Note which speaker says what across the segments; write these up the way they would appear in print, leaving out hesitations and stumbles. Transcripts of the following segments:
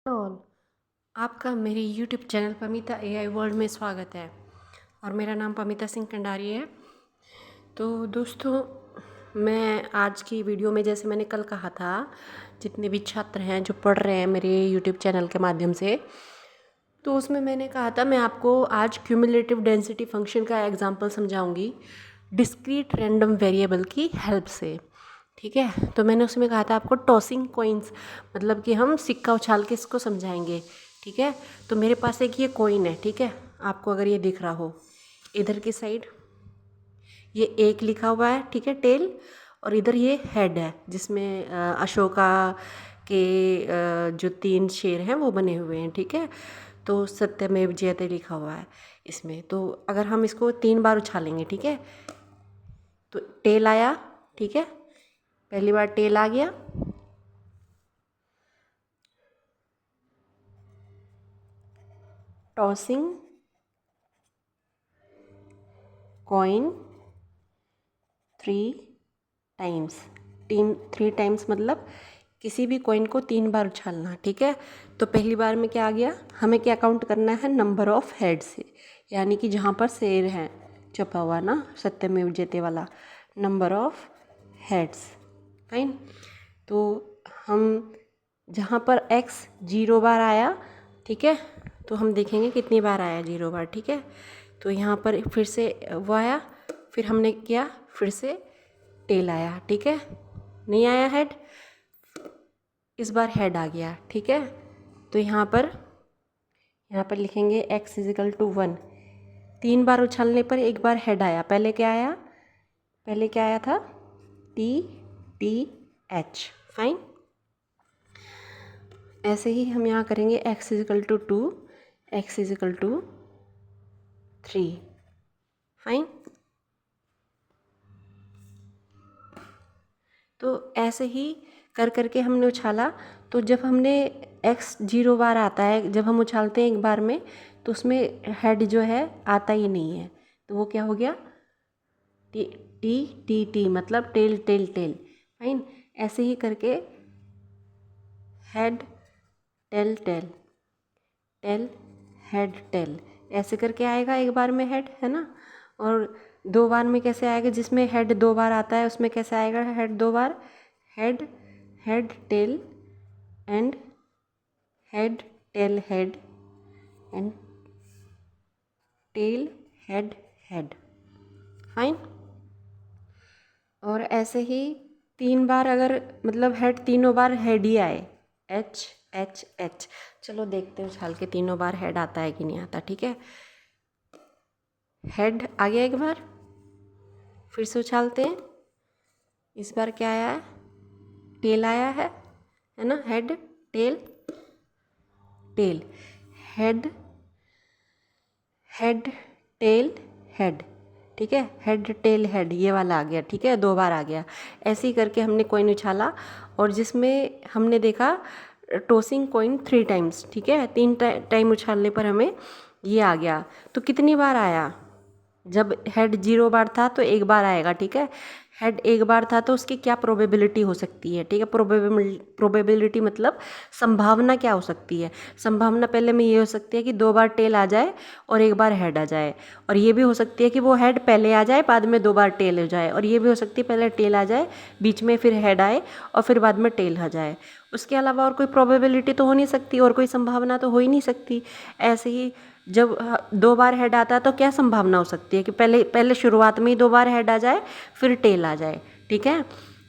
Speaker 1: All आपका मेरे YouTube channel Pamita AI world में स्वागत है और मेरा नाम पमिता सिंह कंडारी है। तो दोस्तों, मैं आज की वीडियो में, जैसे मैंने कल कहा था, जितने भी छात्र हैं जो पढ़ रहे हैं मेरे यूट्यूब चैनल के माध्यम से, तो उसमें मैंने कहा था मैं आपको आज क्यूमुलेटिव डेंसिटी फंक्शन का एग्जांपल समझाऊंगी डिस्क्रीट रैंडम वेरिएबल की हेल्प से। ठीक है, तो मैंने उसमें कहा था आपको टॉसिंग कॉइन्स, मतलब कि हम सिक्का उछाल के इसको समझाएंगे। ठीक है, तो मेरे पास एक ये कॉइन है। ठीक है, आपको अगर ये दिख रहा हो, इधर की साइड ये एक लिखा हुआ है, ठीक है, टेल, और इधर ये हेड है जिसमें अशोका के जो 3 शेर हैं वो बने हुए हैं। ठीक है, तो सत्यमेव जयते लिखा हुआ है इसमें। तो अगर हम इसको 3 बार उछालेंगे, ठीक है, तो टेल आया। ठीक है, पहली बार टेल आ गया, टॉसिंग कॉइन 3 टाइम्स। 3 टाइम्स मतलब किसी भी कॉइन को 3 बार उछालना। ठीक है, तो पहली बार में क्या आ गया, हमें क्या काउंट करना है, नंबर ऑफ हेड से, यानी कि जहाँ पर शेर है छपा हुआ ना, सत्यमेव जयते वाला, नंबर ऑफ हेड्स। फाइन, तो हम जहाँ पर x 0 बार आया, ठीक है, तो हम देखेंगे कितनी बार आया 0 बार। ठीक है, तो यहाँ पर फिर से वो आया, फिर हमने किया, फिर से टेल आया। ठीक है, नहीं आया हेड, इस बार हेड आ गया। ठीक है, तो यहाँ पर लिखेंगे x = 1। 3 बार उछालने पर एक बार हेड आया। पहले क्या आया, पहले क्या आया था, TTH। फाइन, ऐसे ही हम यहाँ करेंगे x = 2, x = 3। फाइन, तो ऐसे ही कर करके हमने उछाला। तो जब हमने x 0 बार आता है, जब हम उछालते हैं एक बार में, तो उसमें हेड जो है आता ही नहीं है, तो वो क्या हो गया, टी टी टी टी, मतलब टेल टेल टेल। फाइन, ऐसे ही करके head tail tail tail head tail, ऐसे करके आएगा एक बार में हेड, है ना। और 2 बार में कैसे आएगा, जिसमें हेड 2 बार आता है उसमें कैसे आएगा head 2 bar, head head tell and head tail head and tell head head. Fine, और ऐसे ही 3 बार, अगर मतलब हेड तीनों बार हेड ही आए, एच एच एच। चलो देखते हैं उछाल के तीनों बार हेड आता है कि नहीं आता। ठीक है, हेड आ गया एक बार, फिर से उछालते हैं, इस बार क्या आया है, टेल आया है ना, head tail tail, head head tail head. ठीक है, हेड टेल हेड, ये वाला आ गया। ठीक है, 2 बार आ गया। ऐसे ही करके हमने कॉइन उछाला, और जिसमें हमने देखा टॉसिंग कॉइन 3 टाइम्स। ठीक है, 3 टाइम उछालने पर हमें ये आ गया। तो कितनी बार आया, जब हेड 0 बार था तो एक बार आएगा। ठीक है, हेड एक बार था तो उसकी क्या प्रोबेबिलिटी हो सकती है। ठीक है, प्रोबेबिलिटी मतलब संभावना क्या हो सकती है। संभावना पहले में ये हो सकती है कि 2 बार टेल आ जाए और एक बार हेड आ जाए, और ये भी हो सकती है कि वो हेड पहले आ जाए बाद में 2 बार टेल हो जाए, और ये भी हो सकती है पहले टेल आ जाए, बीच में फिर हेड आए और फिर बाद में टेल आ जाए। उसके अलावा और कोई प्रोबेबिलिटी तो हो नहीं सकती, और कोई संभावना तो हो ही नहीं सकती। ऐसे ही जब 2 बार हेड आता है तो क्या संभावना हो सकती है कि पहले पहले शुरुआत में ही 2 बार हेड आ जाए फिर टेल आ जाए। ठीक है,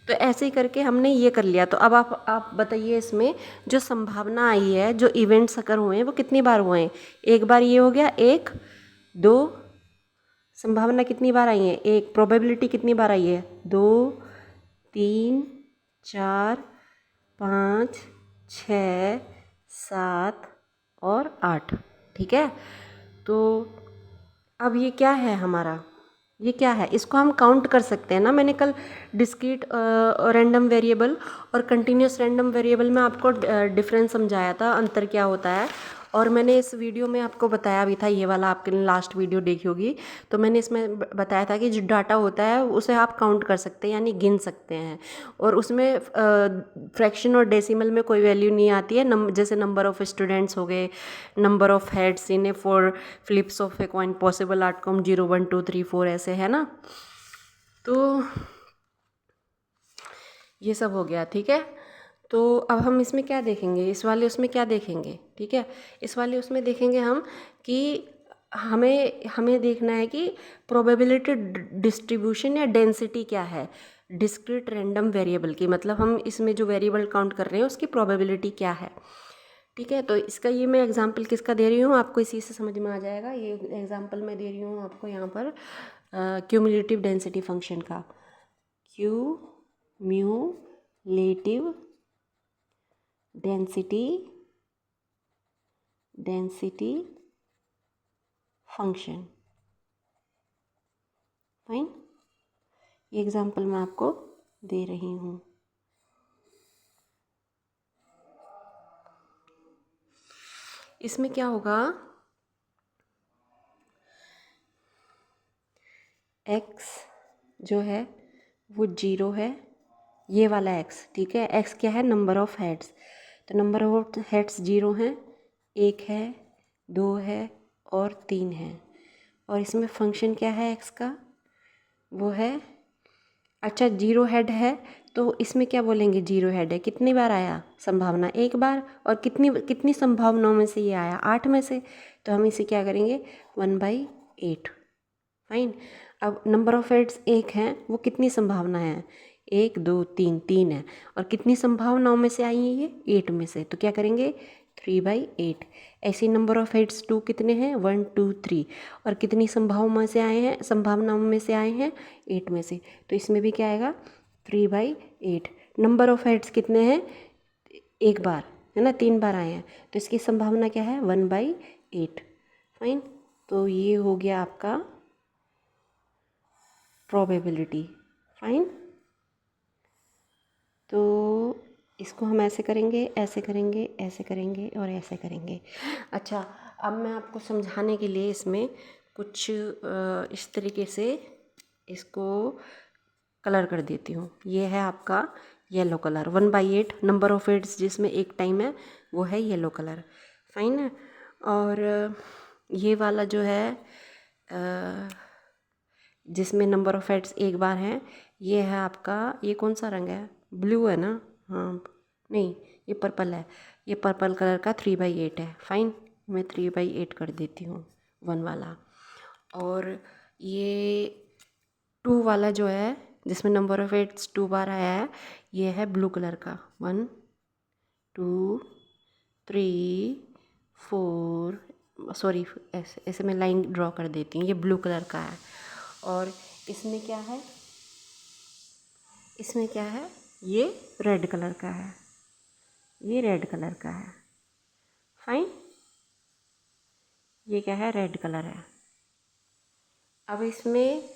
Speaker 1: तो ऐसे ही करके हमने ये कर लिया। तो अब आप बताइए, इसमें जो संभावना आई है, जो इवेंट्स अगर हुए हैं वो कितनी बार हुए हैं। एक बार ये हो गया, 1 2, संभावना कितनी बार आई है, एक, प्रोबेबिलिटी कितनी बार आई है, 2 3 4 5 6 7 और 8। ठीक है, तो अब ये क्या है हमारा, ये क्या है, इसको हम काउंट कर सकते हैं ना। मैंने कल डिस्क्रीट रैंडम वेरिएबल और कंटिन्यूस रैंडम वेरिएबल में आपको डिफरेंस समझाया था, अंतर क्या होता है। और मैंने इस वीडियो में आपको बताया भी था, ये वाला आपके लास्ट वीडियो देखी होगी, तो मैंने इसमें बताया था कि जो डाटा होता है उसे आप काउंट कर सकते हैं, यानी गिन सकते हैं, और उसमें फ्रैक्शन और डेसिमल में कोई वैल्यू नहीं आती है। जैसे नंबर ऑफ़ स्टूडेंट्स हो गए, number of heads in a 4 flips of a coin, possible outcome 0 1 2 3 4 ऐसे है ना। तो ये सब हो गया, ठीक है। तो अब हम इसमें क्या देखेंगे, इस वाले उसमें क्या देखेंगे, ठीक है। इस वाले उसमें देखेंगे हम कि हमें हमें देखना है कि प्रोबेबिलिटी डिस्ट्रीब्यूशन या डेंसिटी क्या है डिस्क्रीट रैंडम वेरिएबल की, मतलब हम इसमें जो वेरिएबल काउंट कर रहे हैं उसकी प्रोबेबिलिटी क्या है, ठीक है। तो इसका ये मैं एग्जांपल किसका दे रही हूँ, आपको इसी से समझ में आ जाएगा। ये एग्जांपल मैं दे रही हूँ आपको यहाँ पर क्यूमुलेटिव डेंसिटी फंक्शन का, क्यूम्यूलेटिव डेंसिटी फंक्शन, फाइन। ये एग्जांपल मैं आपको दे रही हूँ। इसमें क्या होगा, x जो है वो 0 है, ये वाला x, ठीक है। x क्या है, नंबर ऑफ़ हेड्स, तो नंबर ऑफ हेड्स 0 हैं, 1 है, 2 है और 3 है। और इसमें फंक्शन क्या है x का, वो है, अच्छा 0 हेड है तो इसमें क्या बोलेंगे, 0 हेड है, कितनी बार आया, संभावना 1 बार, और कितनी कितनी संभावनाओं में से ये आया, 8 में से, तो हम इसे क्या करेंगे 1/8, फाइन। अब नंबर ऑफ़ हेड्स 1 हैं, वो कितनी संभावना है, 1 2 3, 3 है, और कितनी संभावनाओं में से आई है ये, 8 में से, तो क्या करेंगे 3/8। ऐसे नंबर ऑफ़ हेड्स 2 कितने हैं, 1 2 3, और कितनी संभावनाओं में से आए हैं 8 में से, तो इसमें भी क्या आएगा 3/8। नंबर ऑफ़ हेड्स कितने हैं, 1 बार है ना, 3 बार आए हैं, तो इसकी संभावना क्या है 1/8, फाइन। तो ये हो गया आपका प्रोबेबिलिटी, फाइन। तो इसको हम ऐसे करेंगे, ऐसे करेंगे, ऐसे करेंगे और ऐसे करेंगे। अच्छा, अब मैं आपको समझाने के लिए इसमें कुछ इस तरीके से इसको कलर कर देती हूँ। ये है आपका yellow colour, 1/8 number of heads जिसमें एक टाइम है वो है येलो कलर, फाइन है। और ये वाला जो है जिसमें नंबर ऑफ़ हेड्स 1 बार है, ये है आपका, ये कौन सा रंग है, ब्लू है ना, हाँ नहीं ये पर्पल है, ये पर्पल कलर का 3/8 है, फाइन। मैं 3/8 कर देती हूँ 1 वाला। और ये 2 वाला जो है जिसमें नंबर ऑफ़ हेड्स 2 बार आया है, ये है ब्लू कलर का, 1 2 3 4, सॉरी ऐसे ऐसे मैं लाइन ड्रॉ कर देती हूँ, ये ब्लू कलर का है। और इसमें क्या है, इसमें क्या है, ये रेड कलर का है, ये रेड कलर का है, फाइन। ये क्या है, रेड कलर है। अब इसमें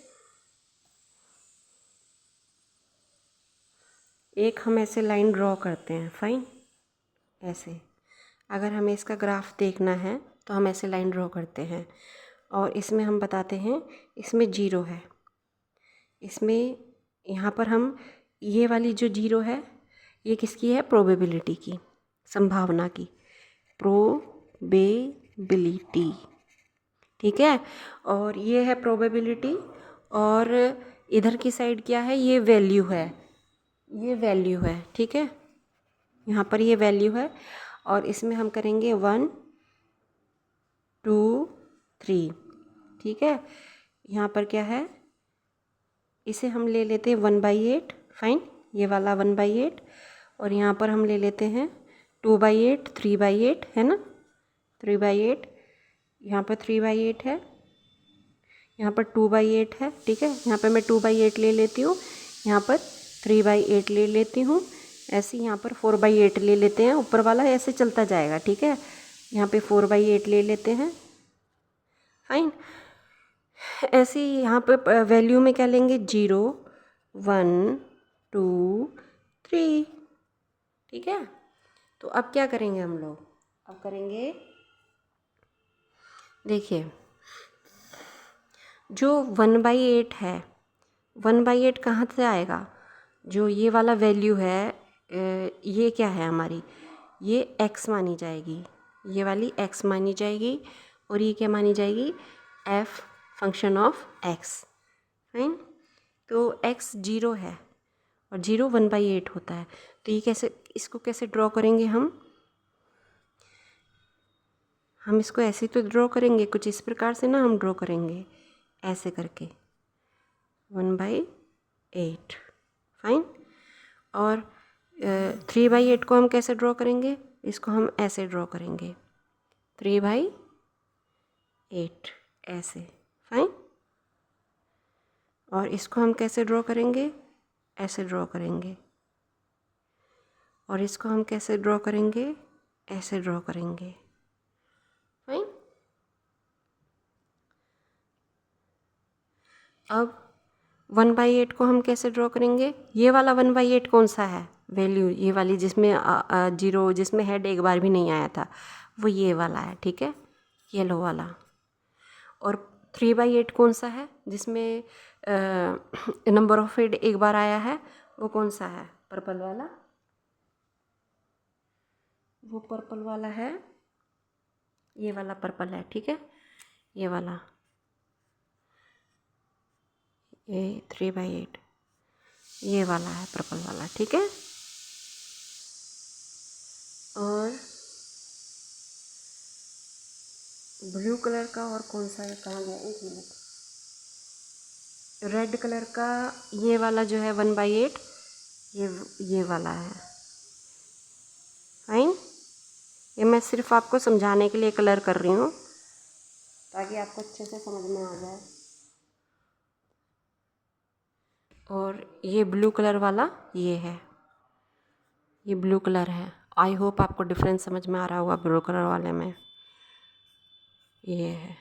Speaker 1: एक हम ऐसे लाइन ड्रॉ करते हैं, फाइन, ऐसे। अगर हमें इसका ग्राफ देखना है तो हम ऐसे लाइन ड्रॉ करते हैं, और इसमें हम बताते हैं इसमें 0 है, इसमें यहाँ पर हम ये वाली जो 0 है ये किसकी है, प्रोबेबिलिटी की, संभावना की, प्रोबेबिलिटी, ठीक है। और ये है प्रोबेबिलिटी, और इधर की साइड क्या है, ये वैल्यू है, ये वैल्यू है, ठीक है। यहाँ पर ये वैल्यू है, और इसमें हम करेंगे 1 2 3, ठीक है। यहाँ पर क्या है, इसे हम ले लेते हैं 1/8, फाइन, ये वाला 1/8, और यहाँ पर हम ले लेते हैं 2/8, 3/8 है ना, 3/8, यहाँ पर 3/8 है, यहाँ पर 2/8 है, ठीक है। यहाँ पर मैं 2/8 ले लेती हूँ, यहाँ पर 3/8 ले लेती हूँ, ऐसे यहाँ पर 4/8 ले लेते हैं, ऊपर वाला ऐसे चलता जाएगा, ठीक है। यहाँ पे 4/8 ले लेते हैं, फाइन। ऐसे ही यहाँ पे वैल्यू में क्या लेंगे, 0 1 2 3, ठीक है। तो अब क्या करेंगे हम लोग, अब करेंगे देखिए जो 1/8 है, 1/8 कहाँ से आएगा? जो ये वाला वैल्यू है ये क्या है हमारी, ये x मानी जाएगी, ये वाली x मानी जाएगी, और ये क्या मानी जाएगी, f function of x। Fine. तो x 0 है और 0 1/8 होता है। तो ये कैसे, इसको कैसे ड्रॉ करेंगे हम इसको ऐसे तो ड्रॉ करेंगे, कुछ इस प्रकार से ना हम ड्रॉ करेंगे, ऐसे करके 1/8। फाइन। और 3/8 को हम कैसे ड्रॉ करेंगे, इसको हम ऐसे ड्रॉ करेंगे 3/8 ऐसे। फाइन। और इसको हम कैसे ड्रॉ करेंगे, ऐसे ड्रॉ करेंगे। और इसको हम कैसे ड्रॉ करेंगे, ऐसे ड्रॉ करेंगे। फाइन। अब 1/8 को हम कैसे ड्रॉ करेंगे, ये वाला 1/8 कौन सा है वैल्यू, ये वाली जिसमें 0, जिसमें हेड एक बार भी नहीं आया था, वो ये वाला है। ठीक है, येलो वाला। और 3/8 कौन सा है, जिसमें नंबर ऑफ हेड एक बार आया है, वो कौन सा है, पर्पल वाला। वो पर्पल वाला है, ये वाला पर्पल है। ठीक है, ये वाला, ये 3/8 ये वाला है, पर्पल वाला। ठीक है। और ब्लू कलर का और कौन सा है, कहाँ गया, एक मिनट। रेड कलर का ये वाला जो है 1/8, ये वाला है। फाइन। ये मैं सिर्फ आपको समझाने के लिए कलर कर रही हूँ, ताकि आपको अच्छे से समझ में आ जाए। और ये ब्लू कलर वाला ये है, ये ब्लू कलर है। आई होप आपको डिफरेंस समझ में आ रहा होगा ब्लू कलर वाले में, ये है।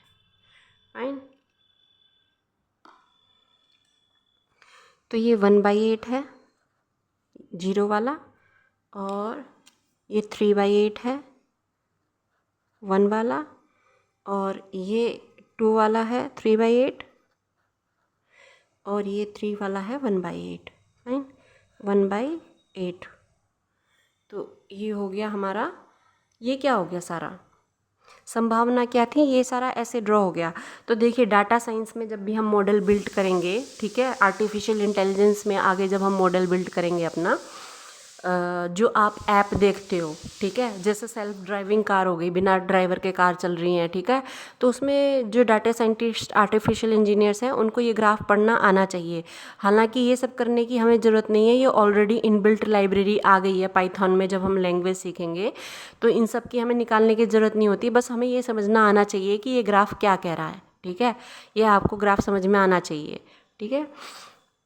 Speaker 1: फाइन। तो ये 1/8 है, 0 वाला। और ये 3/8 है, 1 वाला। और ये 2 वाला है, 3/8। और ये 3 वाला है, 1/8। फाइन, 1/8। तो ये हो गया हमारा, ये क्या हो गया, सारा संभावना क्या थी, ये सारा ऐसे ड्रॉ हो गया। तो देखिए डाटा साइंस में जब भी हम मॉडल बिल्ड करेंगे, ठीक है, आर्टिफिशियल इंटेलिजेंस में आगे जब हम मॉडल बिल्ड करेंगे अपना, जो आप ऐप देखते हो, ठीक है, जैसे सेल्फ ड्राइविंग कार हो गई, बिना ड्राइवर के कार चल रही हैं, ठीक है, तो उसमें जो डाटा साइंटिस्ट, आर्टिफिशियल इंजीनियर्स हैं, उनको ये ग्राफ पढ़ना आना चाहिए। हालांकि ये सब करने की हमें ज़रूरत नहीं है, ये ऑलरेडी इनबिल्ट लाइब्रेरी आ गई है पाइथन में। जब हम लैंग्वेज सीखेंगे तो इन सब की हमें निकालने की ज़रूरत नहीं होती, बस हमें ये समझना आना चाहिए कि ये ग्राफ क्या कह रहा है। ठीक है, ये आपको ग्राफ समझ में आना चाहिए। ठीक है,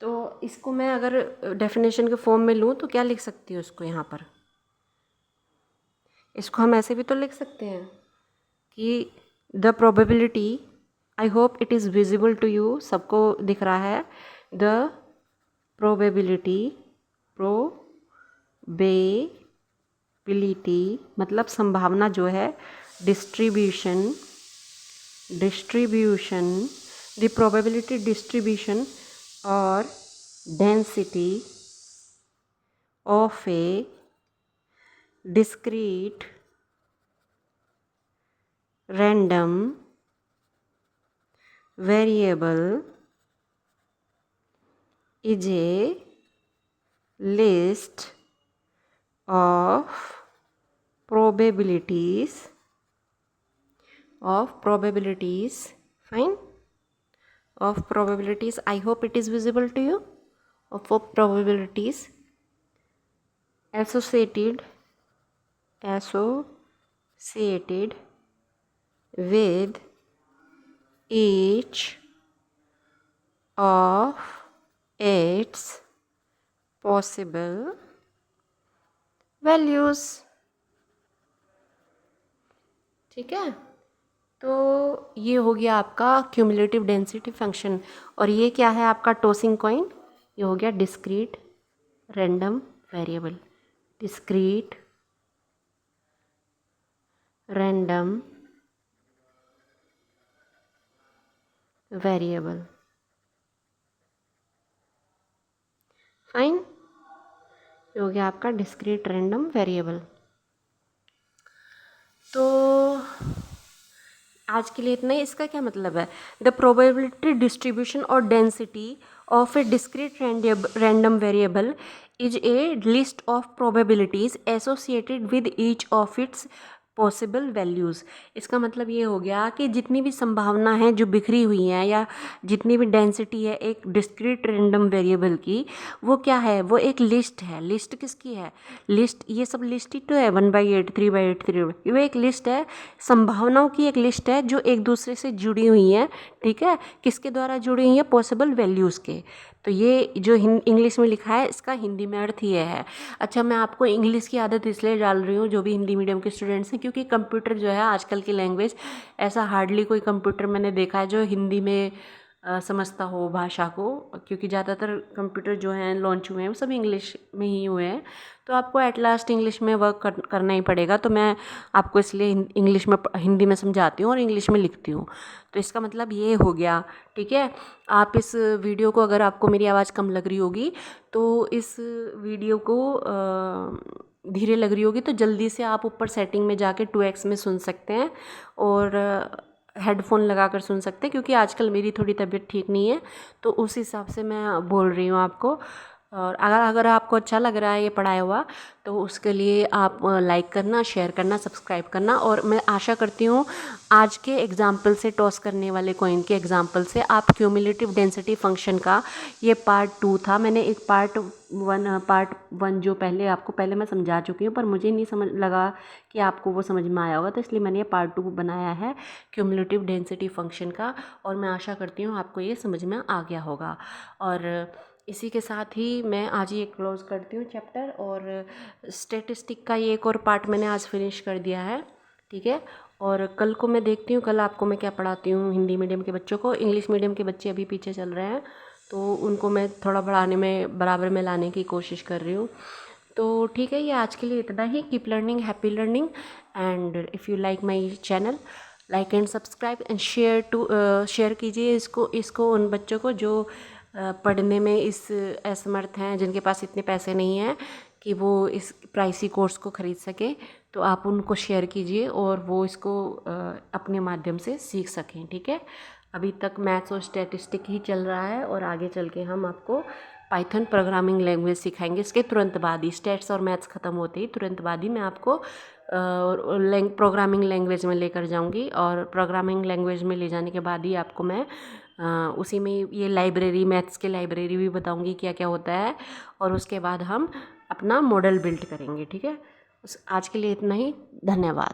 Speaker 1: तो इसको मैं अगर डेफिनेशन के फॉर्म में लूँ तो क्या लिख सकती हूँ इसको, यहाँ पर इसको हम ऐसे भी तो लिख सकते हैं कि the probability, I hope it is visible to you, सबको दिख रहा है, द प्रोबेबिलिटी, प्रोबेबिलिटी मतलब संभावना जो है, डिस्ट्रीब्यूशन, द प्रोबेबिलिटी डिस्ट्रीब्यूशन और density of a discrete random variable is a list of probabilities, fine, of probabilities, I hope it is visible to you, of probabilities associated with each of its possible values। ठीक है, तो ये हो गया आपका cumulative density function. और ये क्या है आपका टॉसिंग कॉइन, ये हो गया discrete random variable, discrete random variable. Fine, ये हो गया आपका डिस्क्रीट रैंडम वेरिएबल। तो आज के लिए इतना ही। इसका क्या मतलब है? द प्रोबेबिलिटी डिस्ट्रीब्यूशन और density of A discrete random variable is a list of probabilities associated with each of its possible values. इसका मतलब ये हो गया कि जितनी भी संभावना है जो बिखरी हुई हैं, या जितनी भी डेंसिटी है एक डिस्क्रीट रैंडम वेरिएबल की, वो क्या है? वो एक लिस्ट है। लिस्ट किसकी है? लिस्ट, ये सब लिस्ट ही तो है, 1/8, 3/8, 3, वो एक लिस्ट है, संभावनाओं की एक लिस्ट है जो एक दूसरे से जुड़ी हुई हैं। ठीक है, किसके द्वारा जुड़ी हुई हैं? पॉसिबल वैल्यूज़ के। तो ये जो इंग्लिश में लिखा है इसका हिंदी में अर्थ ये है। अच्छा, मैं आपको इंग्लिश की आदत इसलिए डाल रही हूँ जो भी हिंदी मीडियम के स्टूडेंट्स हैं, क्योंकि कंप्यूटर जो है आजकल की लैंग्वेज, ऐसा हार्डली कोई कंप्यूटर मैंने देखा है जो हिंदी में समझता हो भाषा को, क्योंकि ज़्यादातर कंप्यूटर जो हैं लॉन्च हुए हैं वो सब इंग्लिश में ही हुए हैं। तो आपको एट लास्ट इंग्लिश में वर्क करना ही पड़ेगा। तो मैं आपको इसलिए इंग्लिश में, हिंदी में समझाती हूँ और इंग्लिश में लिखती हूँ। तो इसका मतलब ये हो गया। ठीक है, आप इस वीडियो को, अगर आपको मेरी आवाज़ कम लग रही होगी तो इस वीडियो को धीरे लग रही होगी तो जल्दी से आप ऊपर सेटिंग में जाके 2x में सुन सकते हैं, और हेडफोन लगा कर सुन सकते हैं, क्योंकि आजकल मेरी थोड़ी तबीयत ठीक नहीं है, तो उस हिसाब से मैं बोल रही हूँ आपको। और अगर आपको अच्छा लग रहा है ये पढ़ाया हुआ, तो उसके लिए आप लाइक करना, शेयर करना, सब्सक्राइब करना। और मैं आशा करती हूँ आज के एग्जाम्पल से, टॉस करने वाले कॉइन के एग्जाम्पल से, आप क्यूमुलेटिव डेंसिटी फंक्शन का, ये पार्ट 2 था। मैंने एक पार्ट वन जो पहले मैं समझा चुकी हूँ, पर मुझे नहीं समझ लगा कि आपको वो समझ में आया होगा, तो इसलिए मैंने ये पार्ट 2 बनाया है क्यूमुलेटिव डेंसिटी फंक्शन का। और मैं आशा करती हूँ आपको ये समझ में आ गया होगा। और इसी के साथ ही मैं आज ये क्लोज़ करती हूँ चैप्टर, और स्टैटिस्टिक का ये एक और पार्ट मैंने आज फिनिश कर दिया है। ठीक है, और कल को मैं देखती हूँ कल आपको मैं क्या पढ़ाती हूँ हिंदी मीडियम के बच्चों को। इंग्लिश मीडियम के बच्चे अभी पीछे चल रहे हैं, तो उनको मैं थोड़ा बढ़ाने में, बराबर में लाने की कोशिश कर रही हूँ। तो ठीक है, ये आज के लिए इतना ही। Keep learning, happy learning, and if you like my channel, like and subscribe and share कीजिए इसको उन बच्चों को जो पढ़ने में इस असमर्थ हैं, जिनके पास इतने पैसे नहीं हैं कि वो इस प्राइसी कोर्स को ख़रीद सके। तो आप उनको शेयर कीजिए और वो इसको अपने माध्यम से सीख सकें। ठीक है, अभी तक मैथ्स और स्टैटिस्टिक ही चल रहा है, और आगे चल के हम आपको पाइथन प्रोग्रामिंग लैंग्वेज सिखाएंगे। इसके तुरंत बाद ही, स्टैट्स और मैथ्स ख़त्म होते ही तुरंत बाद ही मैं आपको प्रोग्रामिंग लैंग्वेज में लेकर जाऊंगी, और प्रोग्रामिंग लैंग्वेज में ले जाने के बाद ही आपको मैं उसी में ये लाइब्रेरी, मैथ्स की लाइब्रेरी भी बताऊंगी क्या क्या होता है, और उसके बाद हम अपना मॉडल बिल्ड करेंगे। ठीक है, आज के लिए इतना ही। धन्यवाद।